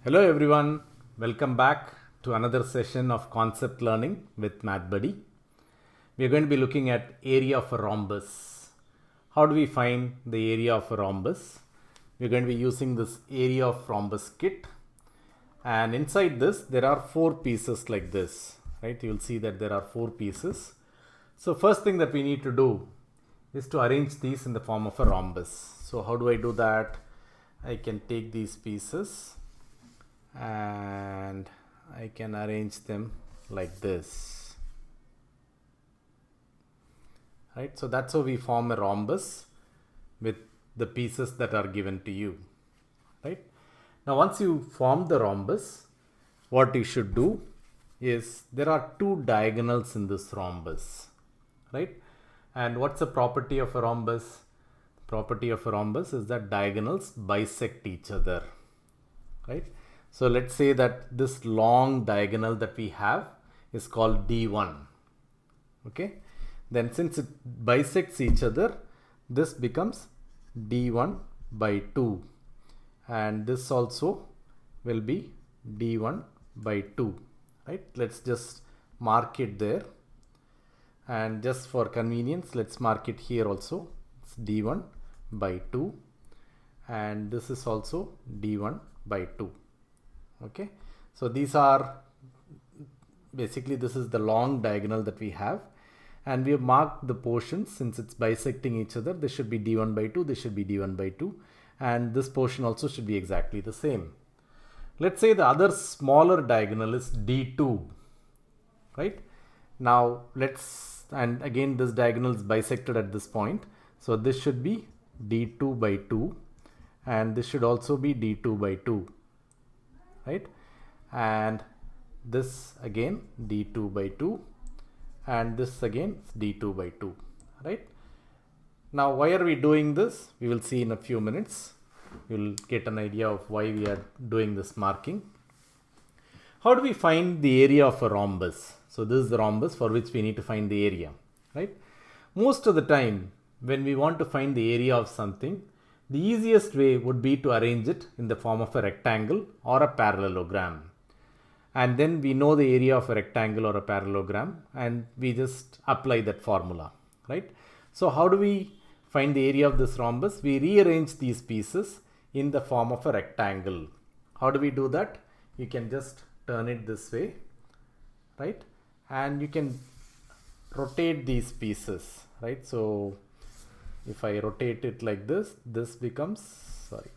Hello everyone, welcome back to another session of concept learning with MathBuddy. We are going to be looking at area of a rhombus. How do we find the area of a rhombus? We are going to be using this area of rhombus kit, and inside this there are four pieces like this, right? You will see that there are four pieces. So first thing that we need to do is to arrange these in the form of a rhombus. So how do I do that? I can take these pieces and I can arrange them like this, right? So that's how we form a rhombus with the pieces that are given to you, right? Now once you form the rhombus, what you should do is there are two diagonals in this rhombus, right? And what's the property of a rhombus? Property of a rhombus is that diagonals bisect each other, right? So let's say that this long diagonal that we have is called D1. Okay. Then since it bisects each other, this becomes D1 by 2. And this also will be D1 by 2. Right. Let's just mark it there. And just for convenience, let's mark it here also. It's D1 by 2. And this is also D1 by 2. Okay, so these are basically, this is the long diagonal that we have, and we have marked the portions. Since it's bisecting each other, this should be D1 by 2, this should be D1 by 2, and this portion also should be exactly the same. Let's say the other smaller diagonal is D2, right? Now and again this diagonal is bisected at this point, so this should be D2 by 2, and this should also be D2 by 2. Right, and this again D2 by 2, and this again D2 by 2, right? Now why are we doing this? We will see in a few minutes. You will get an idea of why we are doing this marking. How do we find the area of a rhombus? So this is the rhombus for which we need to find the area, right? Most of the time when we want to find the area of something, the easiest way would be to arrange it in the form of a rectangle or a parallelogram. And then we know the area of a rectangle or a parallelogram, and we just apply that formula, right? So how do we find the area of this rhombus? We rearrange these pieces in the form of a rectangle. How do we do that? You can just turn it this way, right? And you can rotate these pieces, right? So if I rotate it like this, this becomes,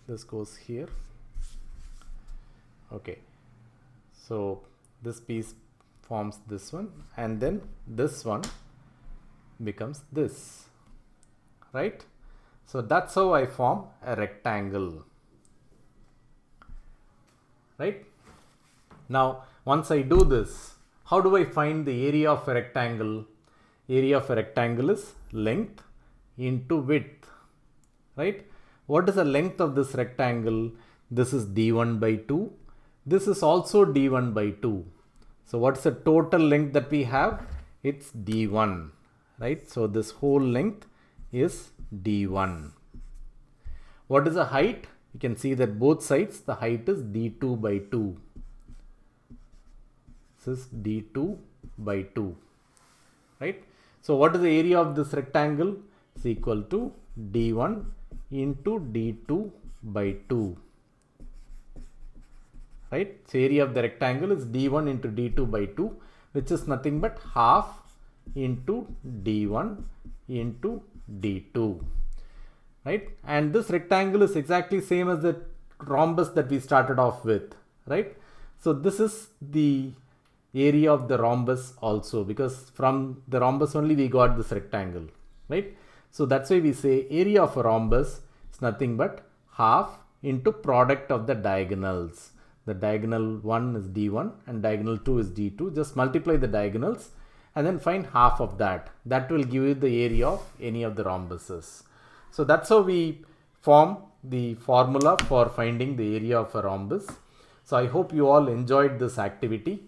this goes here. Okay. So this piece forms this one, and then this one becomes this, right? So that's how I form a rectangle, right? Now, once I do this, how do I find the area of a rectangle? Area of a rectangle is length into width, right? What is the length of this rectangle? This is D1 by 2. This is also D1 by 2. So what's the total length that we have? It's D1, right? So this whole length is D1. What is the height? You can see that both sides the height is D2 by 2. This is D2 by 2, right? So what is the area of this rectangle? Is equal to D1 into D2 by 2, right? So area of the rectangle is D1 into D2 by 2, which is nothing but half into D1 into D2, right? And this rectangle is exactly same as the rhombus that we started off with, right? So this is the area of the rhombus also, because from the rhombus only we got this rectangle, right? So that's why we say area of a rhombus is nothing but half into product of the diagonals. The diagonal 1 is D1 and diagonal 2 is D2. Just multiply the diagonals and then find half of that. That will give you the area of any of the rhombuses. So that's how we form the formula for finding the area of a rhombus. So I hope you all enjoyed this activity.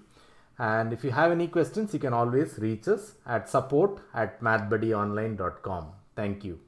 And if you have any questions, you can always reach us at support@mathbuddyonline.com. Thank you.